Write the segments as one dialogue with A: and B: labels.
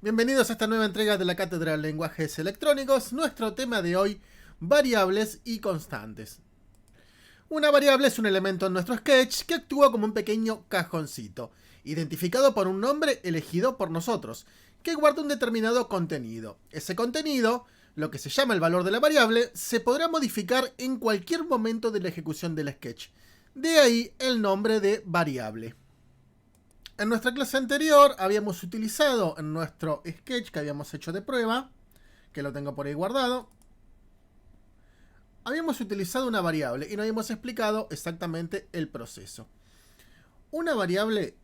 A: Bienvenidos a esta nueva entrega de la Cátedra de Lenguajes Electrónicos. Nuestro tema de hoy, variables y constantes. Una variable es un elemento en nuestro sketch que actúa como un pequeño cajoncito, identificado por un nombre elegido por nosotros, que guarda un determinado contenido. Ese contenido, lo que se llama el valor de la variable, se podrá modificar en cualquier momento de la ejecución del sketch. De ahí el nombre de variable. En nuestra clase anterior habíamos utilizado en nuestro sketch que habíamos hecho de prueba, que lo tengo por ahí guardado, habíamos utilizado una variable y no habíamos explicado exactamente el proceso. Una variable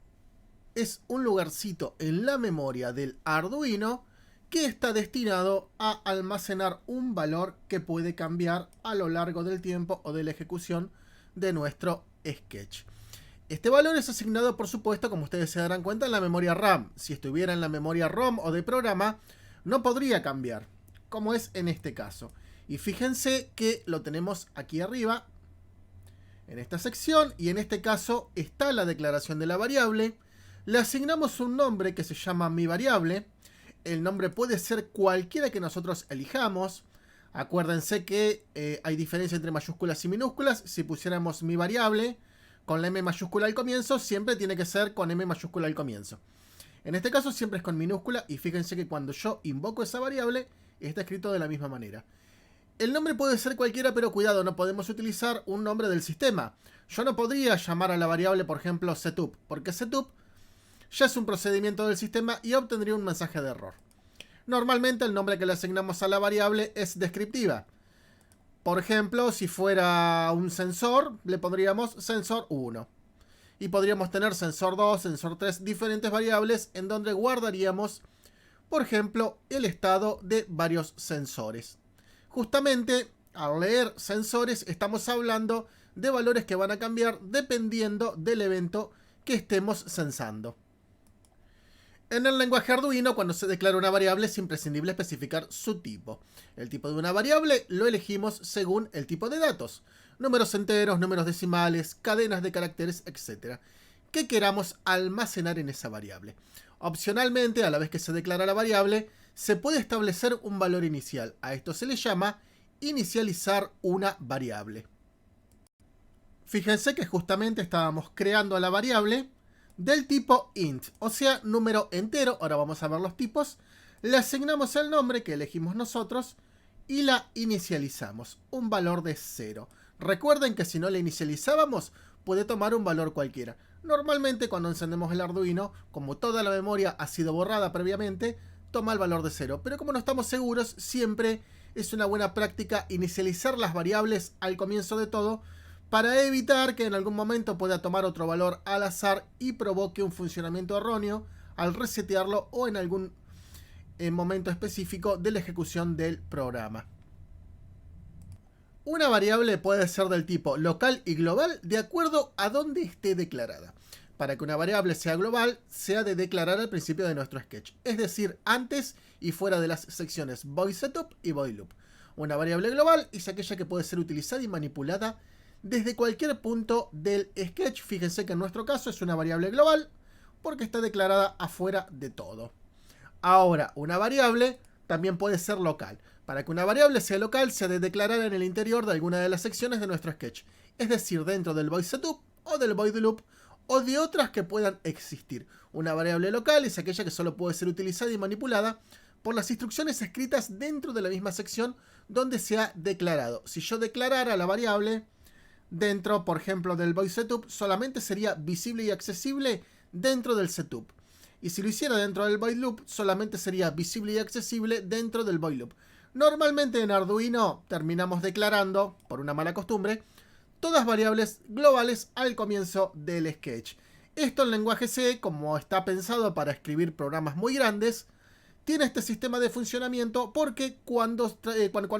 A: es un lugarcito en la memoria del Arduino que está destinado a almacenar un valor que puede cambiar a lo largo del tiempo o de la ejecución de nuestro sketch. Este valor es asignado, por supuesto, como ustedes se darán cuenta, en la memoria RAM. Si estuviera en la memoria ROM o de programa, no podría cambiar, como es en este caso. Y fíjense que lo tenemos aquí arriba, en esta sección, y en este caso está la declaración de la variable. Le asignamos un nombre que se llama mi variable. El nombre puede ser cualquiera que nosotros elijamos. Acuérdense que hay diferencia entre mayúsculas y minúsculas. Si pusiéramos mi variable con la M mayúscula al comienzo, siempre tiene que ser con M mayúscula al comienzo. En este caso siempre es con minúscula y fíjense que cuando yo invoco esa variable, está escrito de la misma manera. El nombre puede ser cualquiera, pero cuidado, no podemos utilizar un nombre del sistema. Yo no podría llamar a la variable, por ejemplo, setup, porque setup ya es un procedimiento del sistema y obtendría un mensaje de error. Normalmente el nombre que le asignamos a la variable es descriptiva. Por ejemplo, si fuera un sensor, le pondríamos sensor 1. Y podríamos tener sensor 2, sensor 3, diferentes variables en donde guardaríamos, por ejemplo, el estado de varios sensores. Justamente, al leer sensores, estamos hablando de valores que van a cambiar dependiendo del evento que estemos sensando. En el lenguaje Arduino, cuando se declara una variable, es imprescindible especificar su tipo. El tipo de una variable lo elegimos según el tipo de datos. Números enteros, números decimales, cadenas de caracteres, etc. que queramos almacenar en esa variable. Opcionalmente, a la vez que se declara la variable, se puede establecer un valor inicial. A esto se le llama inicializar una variable. Fíjense que justamente estábamos creando a la variable del tipo int, o sea, número entero. Ahora vamos a ver los tipos. Le asignamos el nombre que elegimos nosotros y la inicializamos, un valor de 0. Recuerden que si no la inicializábamos, puede tomar un valor cualquiera. Normalmente cuando encendemos el Arduino, como toda la memoria ha sido borrada previamente, toma el valor de 0. Pero como no estamos seguros, siempre es una buena práctica inicializar las variables al comienzo de todo, para evitar que en algún momento pueda tomar otro valor al azar y provoque un funcionamiento erróneo al resetearlo o en algún momento específico de la ejecución del programa. Una variable puede ser del tipo local y global de acuerdo a dónde esté declarada. Para que una variable sea global, se ha de declarar al principio de nuestro sketch, es decir, antes y fuera de las secciones void setup y void loop. Una variable global es aquella que puede ser utilizada y manipulada desde cualquier punto del sketch. Fíjense que en nuestro caso es una variable global porque está declarada afuera de todo. Ahora, una variable también puede ser local. Para que una variable sea local, se ha de declarar en el interior de alguna de las secciones de nuestro sketch. Es decir, dentro del void setup o del void loop o de otras que puedan existir. Una variable local es aquella que solo puede ser utilizada y manipulada por las instrucciones escritas dentro de la misma sección donde se ha declarado. Si yo declarara la variable dentro, por ejemplo, del void setup, solamente sería visible y accesible dentro del setup. Y si lo hiciera dentro del void loop, solamente sería visible y accesible dentro del void loop. Normalmente en Arduino terminamos declarando, por una mala costumbre, todas variables globales al comienzo del sketch. Esto en lenguaje C, como está pensado para escribir programas muy grandes, tiene este sistema de funcionamiento porque cuando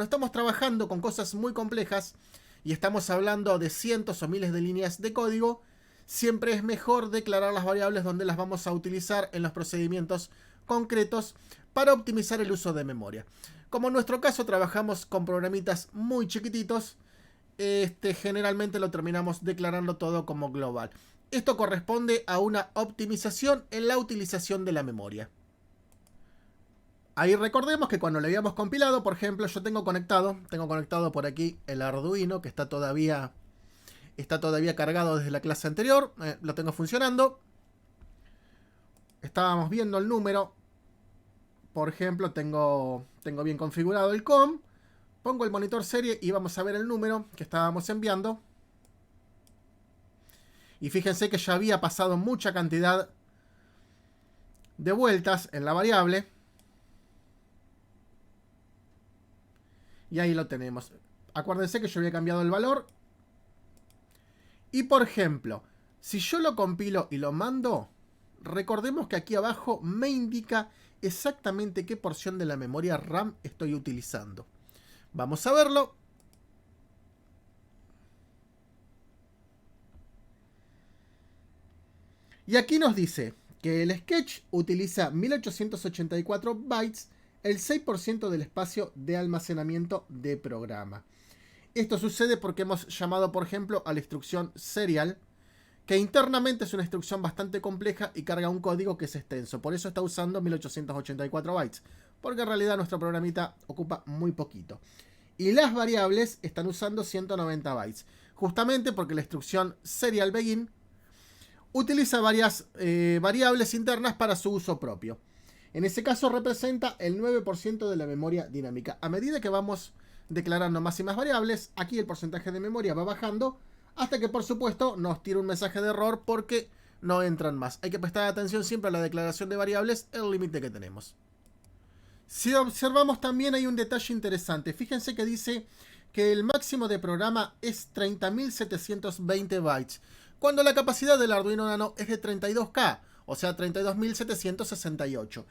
A: estamos trabajando con cosas muy complejas y estamos hablando de cientos o miles de líneas de código, siempre es mejor declarar las variables donde las vamos a utilizar en los procedimientos concretos para optimizar el uso de memoria. Como en nuestro caso trabajamos con programitas muy chiquititos, generalmente lo terminamos declarando todo como global. Esto corresponde a una optimización en la utilización de la memoria. Ahí recordemos que cuando lo habíamos compilado, por ejemplo, yo tengo conectado por aquí el Arduino, que está todavía cargado desde la clase anterior. Lo tengo funcionando. Estábamos viendo el número. Por ejemplo, tengo bien configurado el COM. Pongo el monitor serie y vamos a ver el número que estábamos enviando. Y fíjense que ya había pasado mucha cantidad de vueltas en la variable. Y ahí lo tenemos. Acuérdense que yo había cambiado el valor. Y por ejemplo, si yo lo compilo y lo mando, recordemos que aquí abajo me indica exactamente qué porción de la memoria RAM estoy utilizando. Vamos a verlo. Y aquí nos dice que el Sketch utiliza 1884 bytes, el 6% del espacio de almacenamiento de programa. Esto sucede porque hemos llamado, por ejemplo, a la instrucción serial, que internamente es una instrucción bastante compleja y carga un código que es extenso. Por eso está usando 1884 bytes, porque en realidad nuestro programita ocupa muy poquito. Y las variables están usando 190 bytes, justamente porque la instrucción serial begin utiliza varias variables internas para su uso propio. En ese caso representa el 9% de la memoria dinámica. A medida que vamos declarando más y más variables, aquí el porcentaje de memoria va bajando hasta que, por supuesto, nos tira un mensaje de error porque no entran más. Hay que prestar atención siempre a la declaración de variables, el límite que tenemos. Si observamos también hay un detalle interesante. Fíjense que dice que el máximo de programa es 30.720 bytes, cuando la capacidad del Arduino Nano es de 32K, o sea 32.768.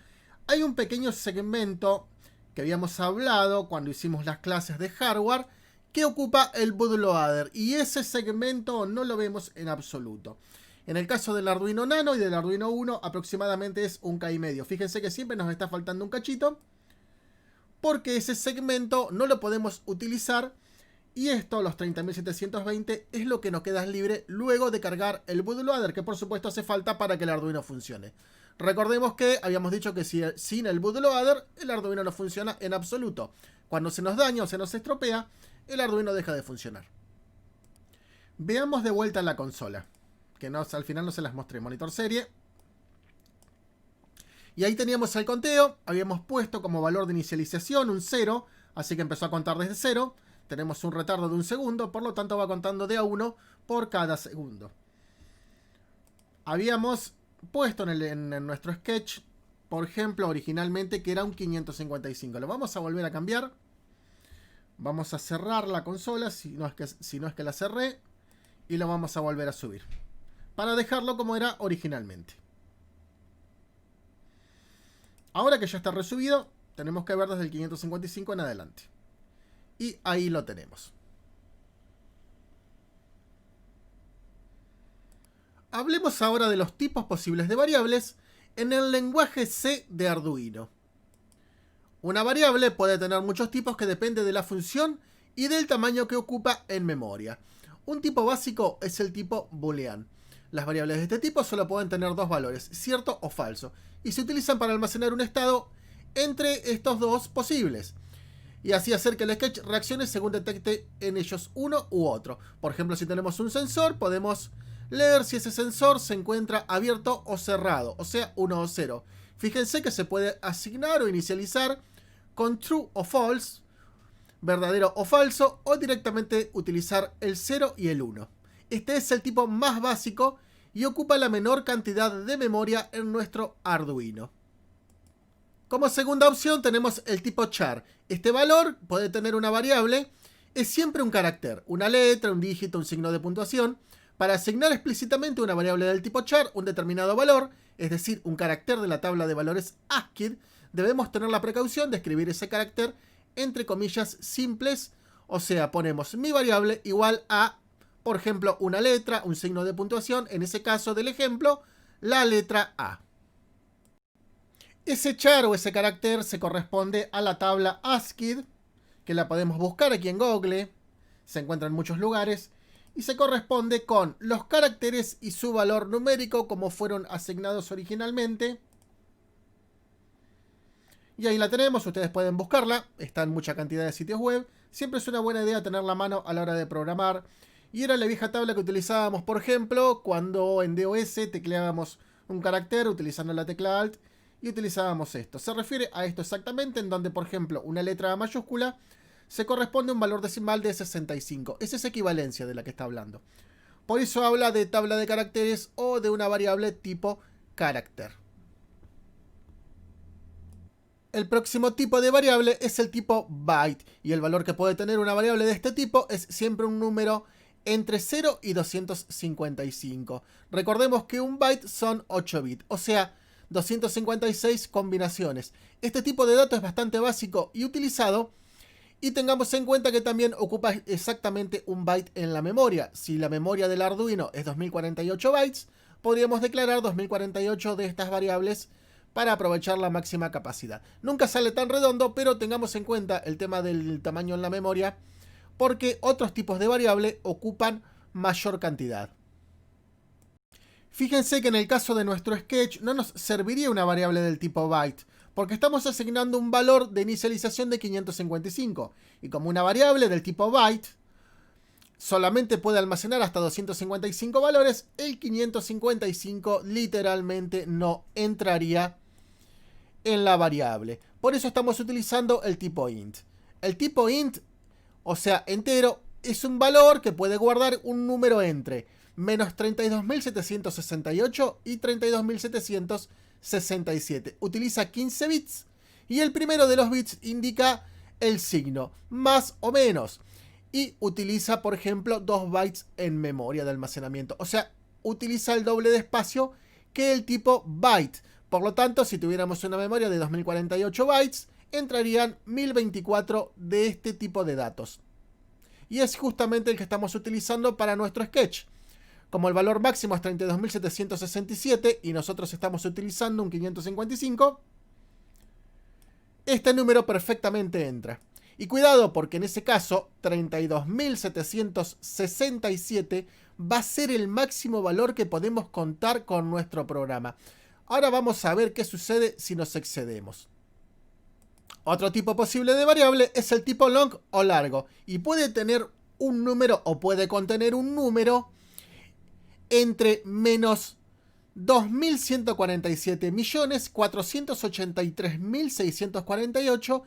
A: Hay un pequeño segmento que habíamos hablado cuando hicimos las clases de hardware que ocupa el bootloader, y ese segmento no lo vemos en absoluto. En el caso del Arduino Nano y del Arduino Uno aproximadamente es 1K y medio. Fíjense que siempre nos está faltando un cachito porque ese segmento no lo podemos utilizar, y esto, los 30.720, es lo que nos queda libre luego de cargar el bootloader, que por supuesto hace falta para que el Arduino funcione. Recordemos que habíamos dicho que sin el bootloader el Arduino no funciona en absoluto. Cuando se nos daña o se nos estropea, el Arduino deja de funcionar. Veamos de vuelta la consola, que al final no se las mostré. Monitor serie. Y ahí teníamos el conteo. Habíamos puesto como valor de inicialización un 0, así que empezó a contar desde 0. Tenemos un retardo de 1 segundo, por lo tanto va contando de a 1 por cada segundo. Habíamos puesto en nuestro sketch, por ejemplo, originalmente que era un 555. Lo vamos a volver a cambiar. Vamos a cerrar la consola, si no es que la cerré, y lo vamos a volver a subir, para dejarlo como era originalmente. Ahora que ya está resubido, tenemos que ver desde el 555 en adelante. Y ahí lo tenemos. Hablemos ahora de los tipos posibles de variables en el lenguaje C de Arduino. Una variable puede tener muchos tipos que depende de la función y del tamaño que ocupa en memoria. Un tipo básico es el tipo boolean. Las variables de este tipo solo pueden tener dos valores, cierto o falso, y se utilizan para almacenar un estado entre estos dos posibles, y así hacer que el sketch reaccione según detecte en ellos uno u otro. Por ejemplo, si tenemos un sensor, podemos leer si ese sensor se encuentra abierto o cerrado, o sea, 1 o 0. Fíjense que se puede asignar o inicializar con true o false, verdadero o falso, o directamente utilizar el 0 y el 1. Este es el tipo más básico y ocupa la menor cantidad de memoria en nuestro Arduino. Como segunda opción tenemos el tipo char. Este valor puede tener una variable, es siempre un carácter, una letra, un dígito, un signo de puntuación. Para asignar explícitamente una variable del tipo char un determinado valor, es decir, un carácter de la tabla de valores ASCII, debemos tener la precaución de escribir ese carácter entre comillas simples, o sea, ponemos mi variable igual a, por ejemplo, una letra, un signo de puntuación, en ese caso del ejemplo, la letra A. Ese char o ese carácter se corresponde a la tabla ASCII, que la podemos buscar aquí en Google, se encuentra en muchos lugares, y se corresponde con los caracteres y su valor numérico como fueron asignados originalmente, Y ahí la tenemos, ustedes pueden buscarla, está en mucha cantidad de sitios web. Siempre es una buena idea tenerla a mano a la hora de programar. Y era la vieja tabla que utilizábamos, por ejemplo, cuando en DOS tecleábamos un carácter utilizando la tecla Alt y utilizábamos esto. Se refiere a esto exactamente, en donde, por ejemplo, una letra mayúscula se corresponde a un valor decimal de 65. Esa es equivalencia de la que está hablando. Por eso habla de tabla de caracteres o de una variable tipo carácter. El próximo tipo de variable es el tipo byte, y el valor que puede tener una variable de este tipo es siempre un número entre 0 y 255. Recordemos que un byte son 8 bits, o sea, 256 combinaciones. Este tipo de dato es bastante básico y utilizado, y tengamos en cuenta que también ocupa exactamente un byte en la memoria. Si la memoria del Arduino es 2048 bytes, podríamos declarar 2048 de estas variables para aprovechar la máxima capacidad. Nunca sale tan redondo, pero tengamos en cuenta el tema del tamaño en la memoria, porque otros tipos de variable ocupan mayor cantidad. Fíjense que en el caso de nuestro sketch no nos serviría una variable del tipo byte, porque estamos asignando un valor de inicialización de 555. Y como una variable del tipo byte solamente puede almacenar hasta 255 valores, el 555 literalmente no entraría en la variable. Por eso estamos utilizando el tipo int. El tipo int, o sea, entero, es un valor que puede guardar un número entre menos 32.768 y 32.767. Utiliza 15 bits y el primero de los bits indica el signo, más o menos. Y utiliza, por ejemplo, 2 bytes en memoria de almacenamiento. O sea, utiliza el doble de espacio que el tipo byte. Por lo tanto, si tuviéramos una memoria de 2048 bytes, entrarían 1024 de este tipo de datos. Y es justamente el que estamos utilizando para nuestro sketch. Como el valor máximo es 32.767 y nosotros estamos utilizando un 555, este número perfectamente entra. Y cuidado, porque en ese caso, 32.767 va a ser el máximo valor que podemos contar con nuestro programa. Ahora vamos a ver qué sucede si nos excedemos. Otro tipo posible de variable es el tipo long o largo, y puede tener un número o puede contener un número entre menos 2.147.483.648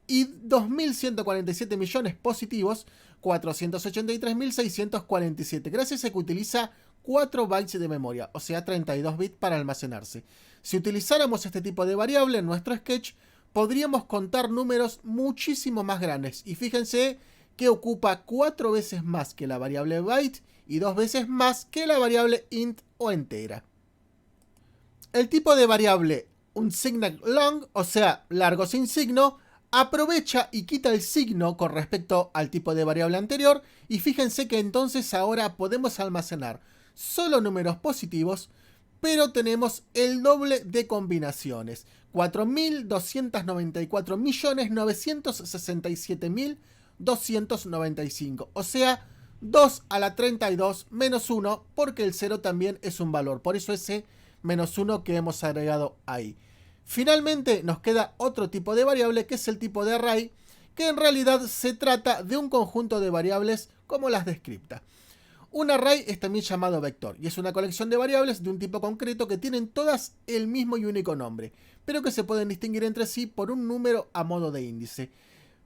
A: y 2.147 millones positivos, 483.647, gracias a que utiliza 4 bytes de memoria, o sea 32 bits para almacenarse. Si utilizáramos este tipo de variable en nuestro sketch, podríamos contar números muchísimo más grandes. Y fíjense que ocupa 4 veces más que la variable byte y 2 veces más que la variable int o entera. El tipo de variable unsigned long, o sea, largo sin signo, aprovecha y quita el signo con respecto al tipo de variable anterior, y fíjense que entonces ahora podemos almacenar solo números positivos, pero tenemos el doble de combinaciones, 4.294.967.295, o sea, 2 a la 32 menos 1, porque el 0 también es un valor, por eso ese menos 1 que hemos agregado ahí. Finalmente nos queda otro tipo de variable, que es el tipo de array, que en realidad se trata de un conjunto de variables como las descriptas. Un array es también llamado vector, y es una colección de variables de un tipo concreto que tienen todas el mismo y único nombre, pero que se pueden distinguir entre sí por un número a modo de índice.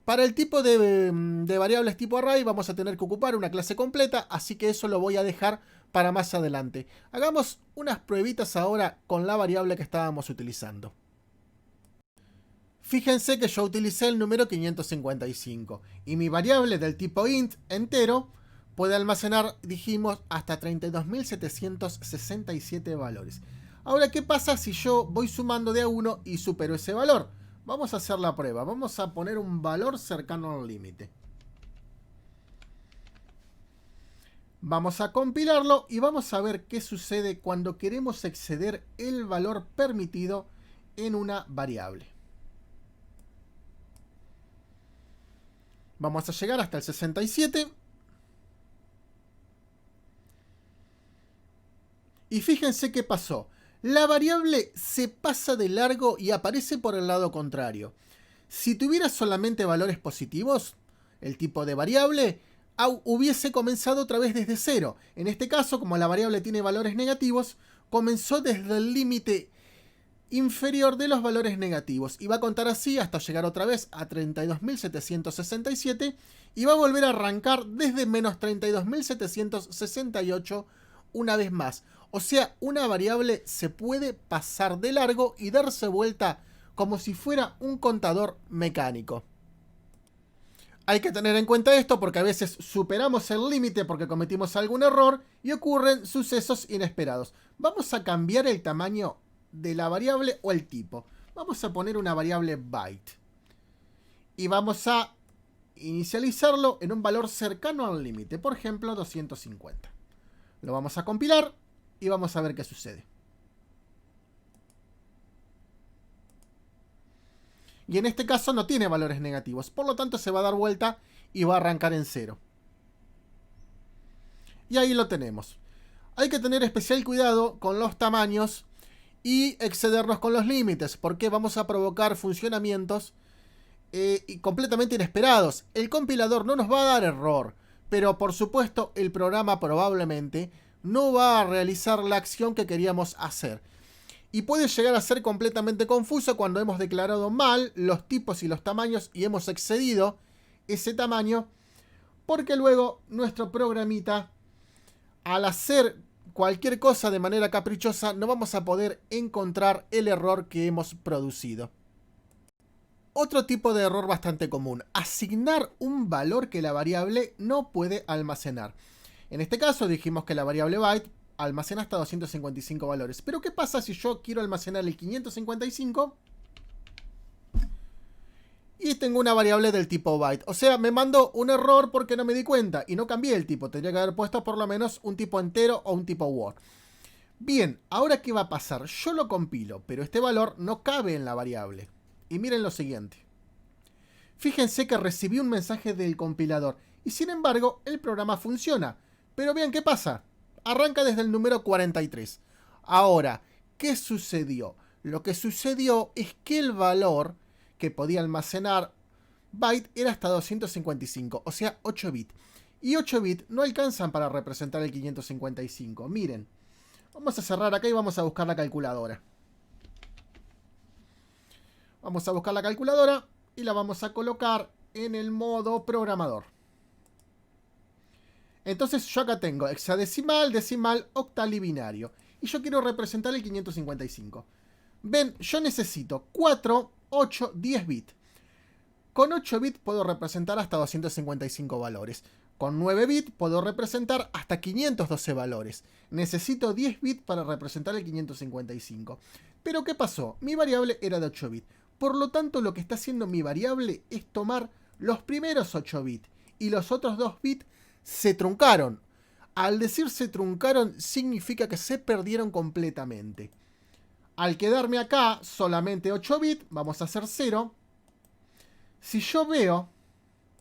A: Para el tipo de variables tipo array vamos a tener que ocupar una clase completa, así que eso lo voy a dejar para más adelante. Hagamos unas pruebitas ahora con la variable que estábamos utilizando. Fíjense que yo utilicé el número 555 y mi variable del tipo int entero puede almacenar, dijimos, hasta 32.767 valores. Ahora, ¿qué pasa si yo voy sumando de a 1 y supero ese valor? Vamos a hacer la prueba. Vamos a poner un valor cercano al límite. Vamos a compilarlo y vamos a ver qué sucede cuando queremos exceder el valor permitido en una variable. Vamos a llegar hasta el 67. Y fíjense qué pasó. la variable se pasa de largo y aparece por el lado contrario. Si tuviera solamente valores positivos, el tipo de variable hubiese comenzado otra vez desde cero. En este caso, como la variable tiene valores negativos, comenzó desde el límite inferior de los valores negativos y va a contar así hasta llegar otra vez a 32.767 y va a volver a arrancar desde menos 32.768 una vez más. O sea, una variable se puede pasar de largo y darse vuelta como si fuera un contador mecánico. Hay que tener en cuenta esto porque a veces superamos el límite porque cometimos algún error y ocurren sucesos inesperados. Vamos a cambiar el tamaño de la variable o el tipo. Vamos a poner una variable byte. Y vamos a inicializarlo en un valor cercano al límite. Por ejemplo, 250. Lo vamos a compilar y vamos a ver qué sucede. Y en este caso no tiene valores negativos. Por lo tanto se va a dar vuelta y va a arrancar en cero. Y ahí lo tenemos. Hay que tener especial cuidado con los tamaños y excedernos con los límites, porque vamos a provocar funcionamientos completamente inesperados. El compilador no nos va a dar error, pero por supuesto el programa probablemente no va a realizar la acción que queríamos hacer. Y puede llegar a ser completamente confuso cuando hemos declarado mal los tipos y los tamaños y hemos excedido ese tamaño, porque luego nuestro programita, al hacer cualquier cosa de manera caprichosa, no vamos a poder encontrar el error que hemos producido. Otro tipo de error bastante común: asignar un valor que la variable no puede almacenar. En este caso dijimos que la variable byte almacena hasta 255 valores. Pero ¿qué pasa si yo quiero almacenar el 555 y tengo una variable del tipo byte? O sea, me mandó un error porque no me di cuenta y no cambié el tipo. Tendría que haber puesto por lo menos un tipo entero o un tipo word. Bien, ahora ¿qué va a pasar? Yo lo compilo, pero este valor no cabe en la variable. Y miren lo siguiente. Fíjense que recibí un mensaje del compilador y sin embargo el programa funciona. Pero vean qué pasa. Arranca desde el número 43. Ahora, ¿qué sucedió? Lo que sucedió es que el valor que podía almacenar byte era hasta 255, o sea 8 bits. Y 8 bits no alcanzan para representar el 555. Miren, vamos a cerrar acá y vamos a buscar la calculadora. Vamos a buscar la calculadora y la vamos a colocar en el modo programador. Entonces yo acá tengo hexadecimal, decimal, octal y binario. Y yo quiero representar el 555. Ven, yo necesito 4, 8, 10 bits. Con 8 bits puedo representar hasta 255 valores. Con 9 bits puedo representar hasta 512 valores. Necesito 10 bits para representar el 555. Pero ¿qué pasó? Mi variable era de 8 bits. Por lo tanto, lo que está haciendo mi variable es tomar los primeros 8 bits. Y los otros 2 bits se truncaron. Al decir se truncaron, significa que se perdieron completamente. Al quedarme acá solamente 8 bits, vamos a hacer 0. Si yo veo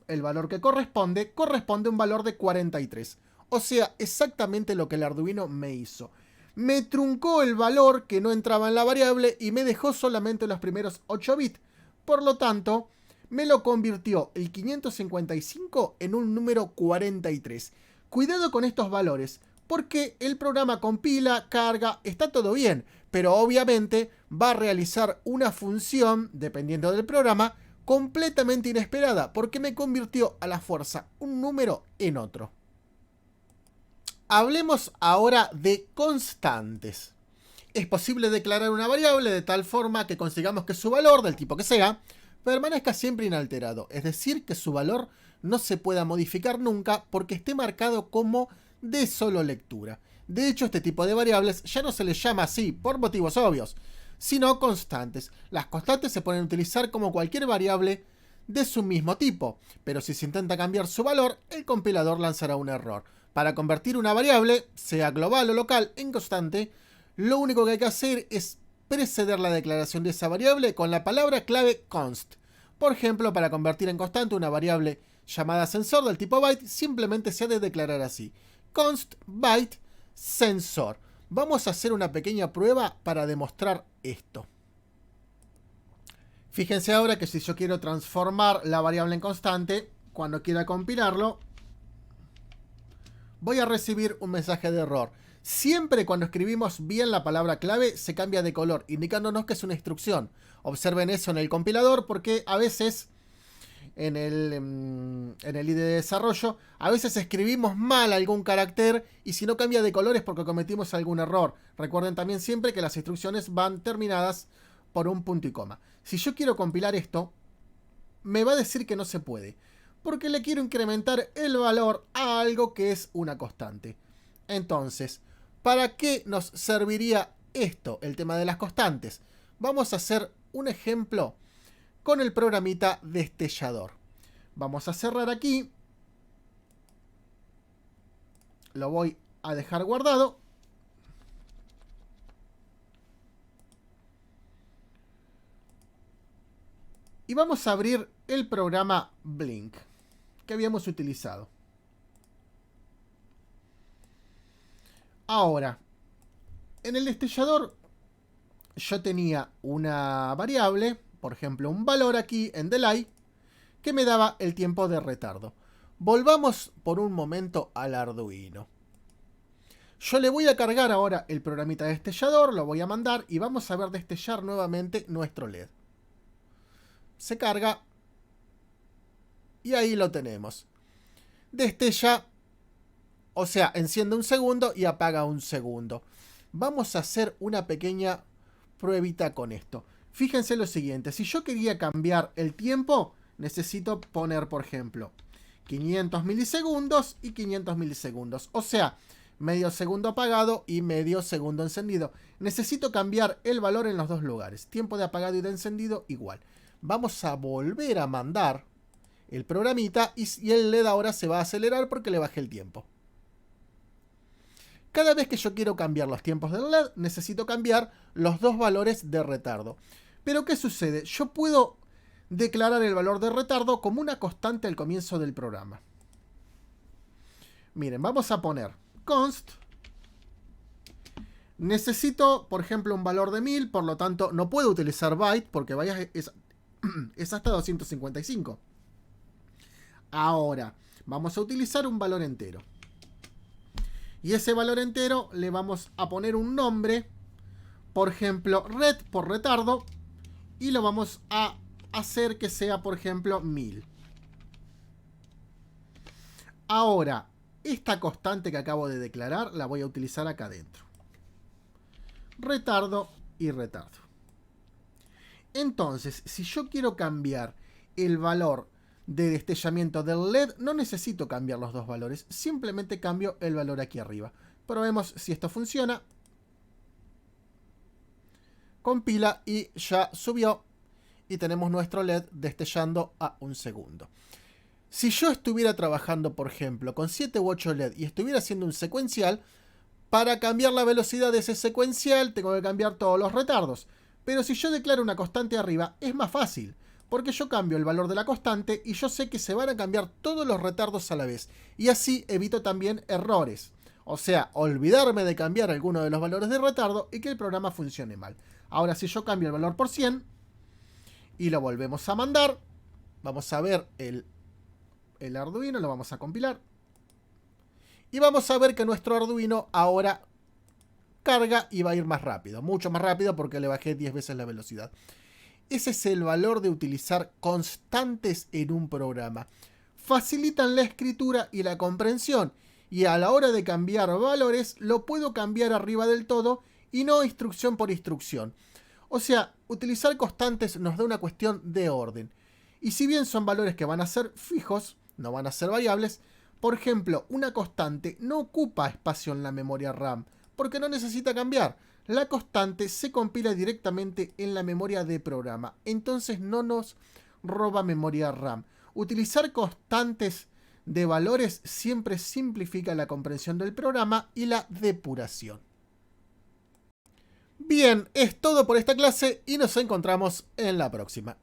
A: el valor que corresponde un valor de 43. O sea, exactamente lo que el Arduino me hizo. Me truncó el valor que no entraba en la variable y me dejó solamente los primeros 8 bits. Por lo tanto, me lo convirtió el 555 en un número 43. Cuidado con estos valores, porque el programa compila, carga, está todo bien, pero obviamente va a realizar una función, dependiendo del programa, completamente inesperada, porque me convirtió a la fuerza un número en otro. Hablemos ahora de constantes. Es posible declarar una variable de tal forma que consigamos que su valor, del tipo que sea, permanezca siempre inalterado, es decir, que su valor no se pueda modificar nunca porque esté marcado como de solo lectura. De hecho, este tipo de variables ya no se les llama así, por motivos obvios, sino constantes. Las constantes se pueden utilizar como cualquier variable de su mismo tipo, pero si se intenta cambiar su valor, el compilador lanzará un error. Para convertir una variable, sea global o local, en constante, lo único que hay que hacer es preceder la declaración de esa variable con la palabra clave const. Por ejemplo, para convertir en constante una variable llamada sensor del tipo byte, simplemente se ha de declarar así: const byte sensor. Vamos a hacer una pequeña prueba para demostrar esto. Fíjense ahora que si yo quiero transformar la variable en constante, cuando quiera compilarlo, voy a recibir un mensaje de error. Siempre cuando escribimos bien la palabra clave se cambia de color, indicándonos que es una instrucción. Observen eso en el compilador porque a veces en el IDE de desarrollo, a veces escribimos mal algún carácter y si no cambia de color es porque cometimos algún error. Recuerden también siempre que las instrucciones van terminadas por un punto y coma. Si yo quiero compilar esto, me va a decir que no se puede, porque le quiero incrementar el valor a algo que es una constante. Entonces, ¿para qué nos serviría esto, el tema de las constantes? Vamos a hacer un ejemplo con el programita destellador. Vamos a cerrar aquí. Lo voy a dejar guardado. Y vamos a abrir el programa Blink que habíamos utilizado. Ahora, en el destellador yo tenía una variable, por ejemplo un valor aquí en delay, que me daba el tiempo de retardo. Volvamos por un momento al Arduino. Yo le voy a cargar ahora el programita destellador, lo voy a mandar y vamos a ver destellar nuevamente nuestro LED. Se carga y ahí lo tenemos. Destella, o sea, enciende un segundo y apaga un segundo. Vamos a hacer una pequeña pruebita con esto. Fíjense lo siguiente, si yo quería cambiar el tiempo, necesito poner, por ejemplo, 500 milisegundos y 500 milisegundos. O sea, medio segundo apagado y medio segundo encendido. Necesito cambiar el valor en los dos lugares. Tiempo de apagado y de encendido igual. Vamos a volver a mandar el programita y el LED ahora se va a acelerar porque le bajé el tiempo. Cada vez que yo quiero cambiar los tiempos del LED, necesito cambiar los dos valores de retardo. Pero ¿qué sucede? Yo puedo declarar el valor de retardo como una constante al comienzo del programa. Miren, vamos a poner const. Necesito, por ejemplo, un valor de 1000, por lo tanto no puedo utilizar byte porque byte es hasta 255. Ahora, vamos a utilizar un valor entero. Y ese valor entero le vamos a poner un nombre, por ejemplo, red por retardo, y lo vamos a hacer que sea, por ejemplo, 1000. Ahora, esta constante que acabo de declarar la voy a utilizar acá adentro. Retardo y retardo. Entonces, si yo quiero cambiar el valor de destellamiento del LED, no necesito cambiar los dos valores, simplemente cambio el valor aquí arriba. Probemos si esto funciona. Compila y ya subió y tenemos nuestro LED destellando a un segundo. Si yo estuviera trabajando, por ejemplo, con 7 u 8 LED y estuviera haciendo un secuencial, para cambiar la velocidad de ese secuencial tengo que cambiar todos los retardos. Pero si yo declaro una constante arriba, es más fácil, porque yo cambio el valor de la constante y yo sé que se van a cambiar todos los retardos a la vez. Y así evito también errores. O sea, olvidarme de cambiar alguno de los valores de retardo y que el programa funcione mal. Ahora, si yo cambio el valor por 100 y lo volvemos a mandar, vamos a ver el Arduino, lo vamos a compilar. Y vamos a ver que nuestro Arduino ahora carga y va a ir más rápido. Mucho más rápido porque le bajé 10 veces la velocidad. Ese es el valor de utilizar constantes en un programa. Facilitan la escritura y la comprensión. Y a la hora de cambiar valores, lo puedo cambiar arriba del todo y no instrucción por instrucción. O sea, utilizar constantes nos da una cuestión de orden. Y si bien son valores que van a ser fijos, no van a ser variables, por ejemplo, una constante no ocupa espacio en la memoria RAM, porque no necesita cambiar. La constante se compila directamente en la memoria de programa, entonces no nos roba memoria RAM. Utilizar constantes de valores siempre simplifica la comprensión del programa y la depuración. Bien, es todo por esta clase y nos encontramos en la próxima.